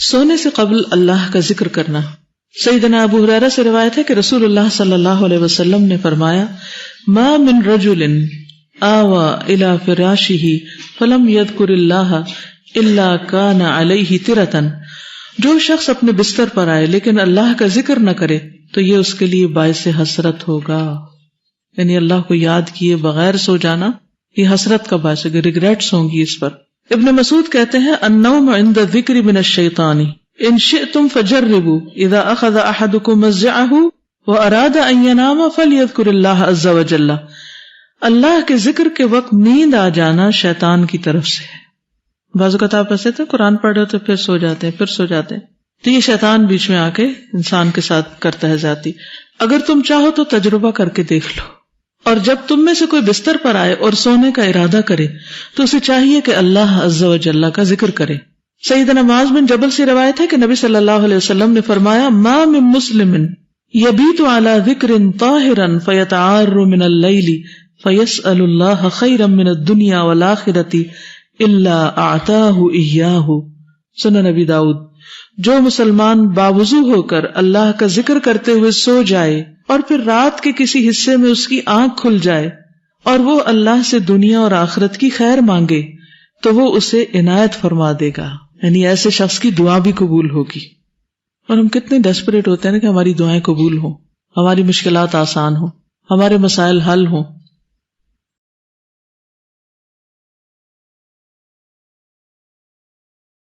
سونے سے قبل اللہ کا ذکر کرنا. سیدنا ابو ہریرہ سے روایت ہے کہ رسول اللہ صلی اللہ علیہ وسلم نے فرمایا ما من رجل آوى الى فراشہ فلم یذکر اللہ الا کان علیہ طرۃ، جو شخص اپنے بستر پر آئے لیکن اللہ کا ذکر نہ کرے تو یہ اس کے لیے باعث حسرت ہوگا. یعنی اللہ کو یاد کیے بغیر سو جانا یہ حسرت کا باعث ہوگا، ریگریٹس ہوں گی اس پر. ابن مسعود کہتے ہیں النوم عند الذکر من الشیطان ان شئتم فجربوا اذا اخذ احدكم مضجعه واراد ان ينام فليذكر الله عز وجل. اللہ کے ذکر کے وقت نیند آ جانا شیطان کی طرف سے ہے. بعض اوقات آپ ایسے تھے قرآن پڑھ رہے تو پھر سو جاتے ہیں پھر سو جاتے ہیں، تو یہ شیطان بیچ میں آ کے انسان کے ساتھ کرتا ہے زیادتی. اگر تم چاہو تو تجربہ کر کے دیکھ لو، اور جب تم میں سے کوئی بستر پر آئے اور سونے کا ارادہ کرے تو اسے چاہیے کہ اللہ عز و جل کا ذکر کرے. سیدنا معاذ بن جبل سے روایت ہے کہ نبی صلی اللہ علیہ وسلم نے فرمایا ما من مسلم یبیت علی ذکر طاہرا فیتعار من اللیل فیسأل اللہ خیرا من الدنیا والآخرۃ الا اعطاہ ایاہ. سنن نبی داؤد. جو مسلمان باوضو ہو کر اللہ کا ذکر کرتے ہوئے سو جائے اور پھر رات کے کسی حصے میں اس کی آنکھ کھل جائے اور وہ اللہ سے دنیا اور آخرت کی خیر مانگے تو وہ اسے عنایت فرما دے گا. یعنی ایسے شخص کی دعا بھی قبول ہوگی. اور ہم کتنے ڈیسپریٹ ہوتے ہیں نا کہ ہماری دعائیں قبول ہوں، ہماری مشکلات آسان ہوں، ہمارے مسائل حل ہوں.